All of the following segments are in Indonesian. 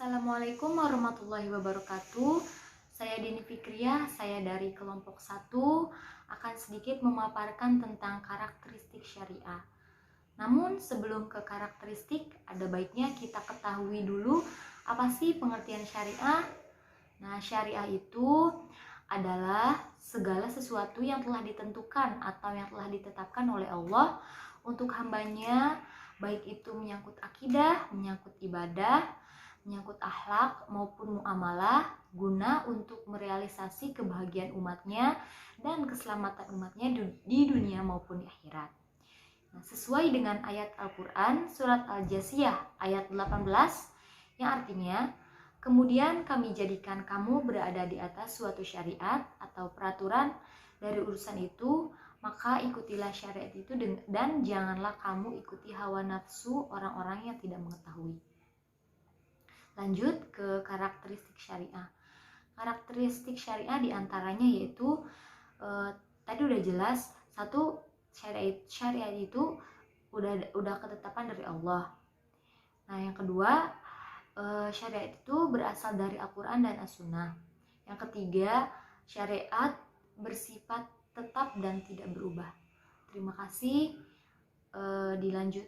Assalamualaikum warahmatullahi wabarakatuh. Saya Dini Fikriah, saya dari kelompok 1 akan sedikit memaparkan tentang karakteristik syariah. Namun sebelum ke karakteristik, ada baiknya kita ketahui dulu apa sih pengertian syariah. Nah, syariah itu adalah segala sesuatu yang telah ditentukan atau yang telah ditetapkan oleh Allah untuk hambanya, baik itu menyangkut akidah, menyangkut ibadah, menyangkut akhlak maupun muamalah, guna untuk merealisasi kebahagiaan umatnya dan keselamatan umatnya di dunia maupun di akhirat. Nah, sesuai dengan ayat Al-Quran surat Al-Jasiyah ayat 18 yang artinya, kemudian kami jadikan kamu berada di atas suatu syariat atau peraturan dari urusan itu, maka ikutilah syariat itu dan janganlah kamu ikuti hawa nafsu orang-orang yang tidak mengetahui. Lanjut ke karakteristik syariah. Karakteristik syariah diantaranya yaitu tadi udah jelas, satu, syariat itu udah ketetapan dari Allah. Nah, yang kedua, syariat itu berasal dari Al-Quran dan As-Sunnah. Yang ketiga, syariat bersifat tetap dan tidak berubah. Terima kasih. Dilanjut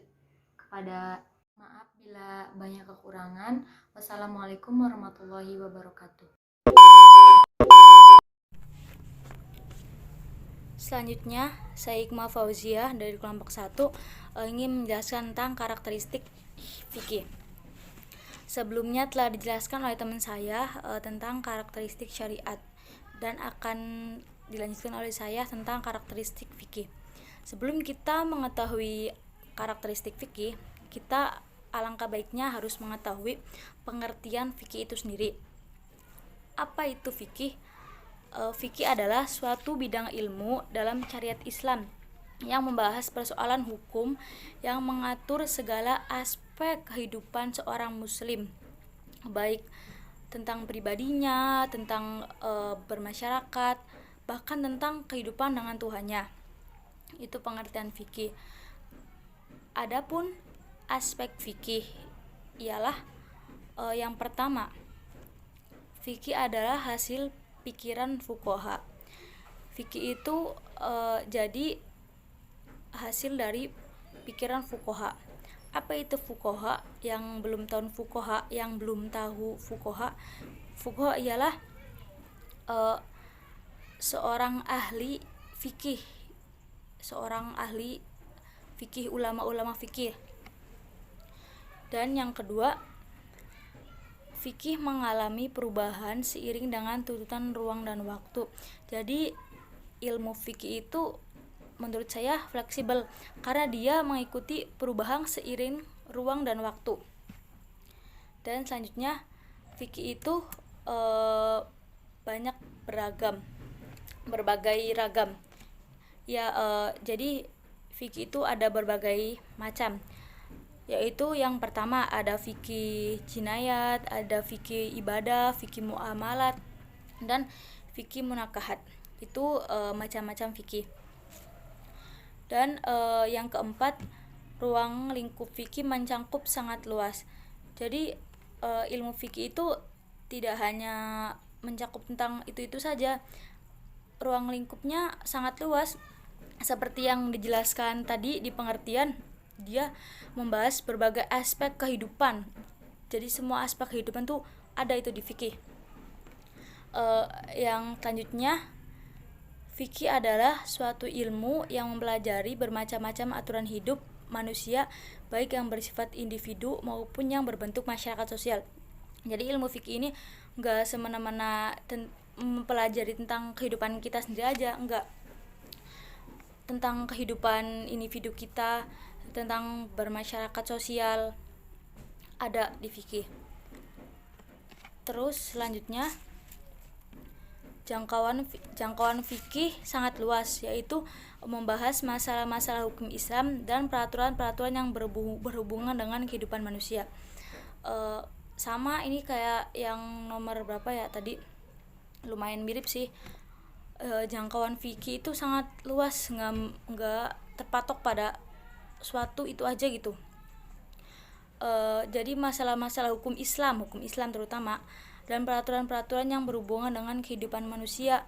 kepada maaf bila banyak kekurangan. Wassalamualaikum warahmatullahi wabarakatuh. Selanjutnya, saya Iqma Fauziah dari kelompok 1 ingin menjelaskan tentang karakteristik fikih. Sebelumnya telah dijelaskan oleh teman saya tentang karakteristik syariat dan akan dilanjutkan oleh saya tentang karakteristik fikih. Sebelum kita mengetahui karakteristik fikih, kita alangkah baiknya harus mengetahui pengertian fikih itu sendiri. Apa itu fikih? Fikih adalah suatu bidang ilmu dalam syariat Islam yang membahas persoalan hukum yang mengatur segala aspek kehidupan seorang muslim, baik tentang pribadinya, tentang bermasyarakat, bahkan tentang kehidupan dengan Tuhannya. Itu pengertian fikih. Adapun aspek fikih ialah yang pertama, fikih adalah hasil pikiran fuqaha. Fikih itu jadi hasil dari pikiran fuqaha. Apa itu fuqaha? Yang belum tahu fuqaha, fuqaha ialah seorang ahli fikih, ulama-ulama fikih. Dan yang kedua, fikih mengalami perubahan seiring dengan tuntutan ruang dan waktu. Jadi ilmu fikih itu menurut saya fleksibel karena dia mengikuti perubahan seiring ruang dan waktu. Dan selanjutnya, fikih itu banyak berbagai ragam. Jadi fikih itu ada berbagai macam. Yaitu yang pertama ada fikih jinayat, ada fikih ibadah, fikih muamalat, dan fikih munakahat. Itu macam-macam fikih. Dan yang keempat, ruang lingkup fikih mencakup sangat luas. Jadi ilmu fikih itu tidak hanya mencakup tentang itu saja. Ruang lingkupnya sangat luas. Seperti yang dijelaskan tadi di pengertian, dia membahas berbagai aspek kehidupan. Jadi semua aspek kehidupan tuh ada itu di fikih. Yang selanjutnya, fikih adalah suatu ilmu yang mempelajari bermacam-macam aturan hidup manusia, baik yang bersifat individu maupun yang berbentuk masyarakat sosial. Jadi ilmu fikih ini enggak semena-mena mempelajari tentang kehidupan kita sendiri aja, enggak. Tentang kehidupan individu kita, tentang bermasyarakat sosial, ada di fikih. Terus selanjutnya, jangkauan fikih sangat luas, yaitu membahas masalah-masalah hukum Islam dan peraturan-peraturan yang berhubungan dengan kehidupan manusia. Sama ini kayak yang nomor berapa ya tadi, lumayan mirip sih. Jangkauan fikih itu sangat luas, nggak terpatok pada suatu itu aja gitu. Jadi masalah-masalah hukum Islam terutama, dan peraturan-peraturan yang berhubungan dengan kehidupan manusia.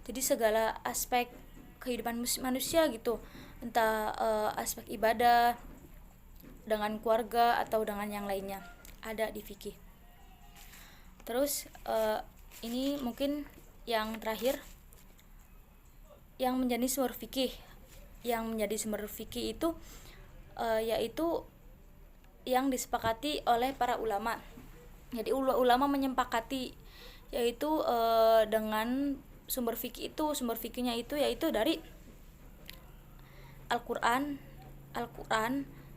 Jadi segala aspek kehidupan manusia gitu, entah aspek ibadah dengan keluarga atau dengan yang lainnya, ada di fikih. Terus ini mungkin yang terakhir, yang menjadi sumber fikih. Yang menjadi sumber fikih itu yaitu yang disepakati oleh para ulama. Jadi ulama menyepakati yaitu dengan sumber fikihnya itu yaitu dari Al-Qur'an,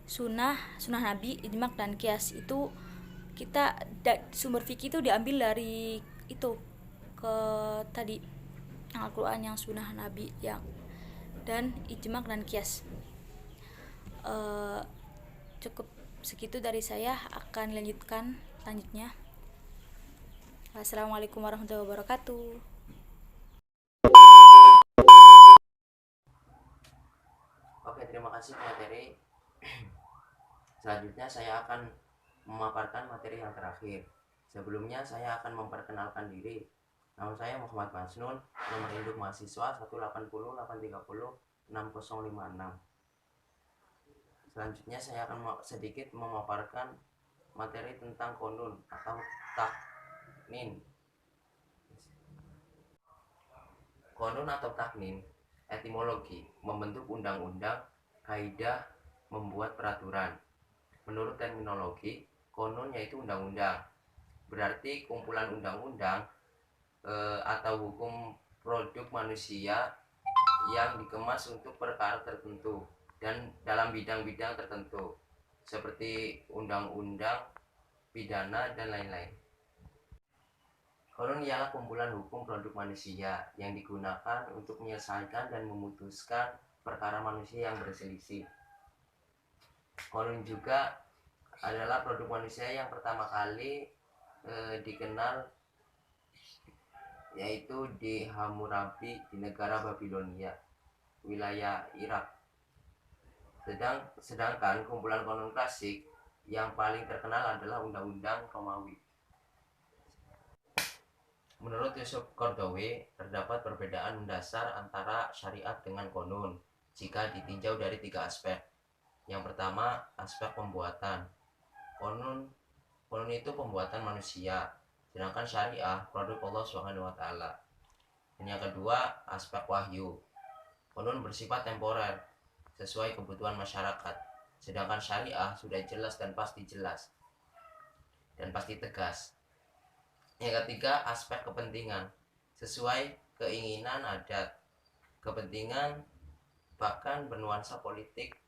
sunnah Nabi, ijma dan qiyas. Itu sumber fikih itu diambil dari itu ke tadi Al-Qur'an, yang sunnah Nabi, yang dan ijma dan qiyas. Cukup segitu dari saya, akan lanjutkan selanjutnya. Assalamualaikum warahmatullahi wabarakatuh. Oke, terima kasih materi. Selanjutnya saya akan memaparkan materi yang terakhir. Sebelumnya saya akan memperkenalkan diri. Nama saya Muhammad Masnun, nomor induk mahasiswa 18083060056. Selanjutnya saya akan sedikit memaparkan materi tentang konun atau taknin. Konun atau taknin, etimologi, membentuk undang-undang, kaidah, membuat peraturan. Menurut terminologi, konun yaitu undang-undang. Berarti kumpulan undang-undang atau hukum produk manusia yang dikemas untuk perkara tertentu dan dalam bidang-bidang tertentu, seperti undang-undang, pidana, dan lain-lain. Konun ialah kumpulan hukum produk manusia yang digunakan untuk menyelesaikan dan memutuskan perkara manusia yang berselisih. Konun juga adalah produk manusia yang pertama kali dikenal, yaitu di Hammurabi di negara Babilonia, wilayah Irak. Sedangkan kumpulan konun klasik yang paling terkenal adalah Undang-Undang Romawi. Menurut Yusuf Qaradawi, terdapat perbedaan mendasar antara syariat dengan konun jika ditinjau dari 3 aspek. Yang pertama, aspek pembuatan. Konun itu pembuatan manusia, sedangkan syariah produk Allah SWT. Dan yang kedua, aspek wahyu. Konun bersifat temporer, sesuai kebutuhan masyarakat, sedangkan syariah sudah jelas dan pasti tegas. Yang ketiga, aspek kepentingan, sesuai keinginan adat, kepentingan, bahkan bernuansa politik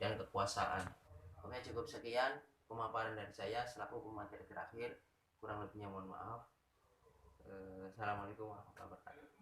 dan kekuasaan. Oke, cukup sekian pemaparan dari saya selaku pemateri terakhir. Kurang lebihnya mohon maaf. Assalamualaikum warahmatullahi wabarakatuh.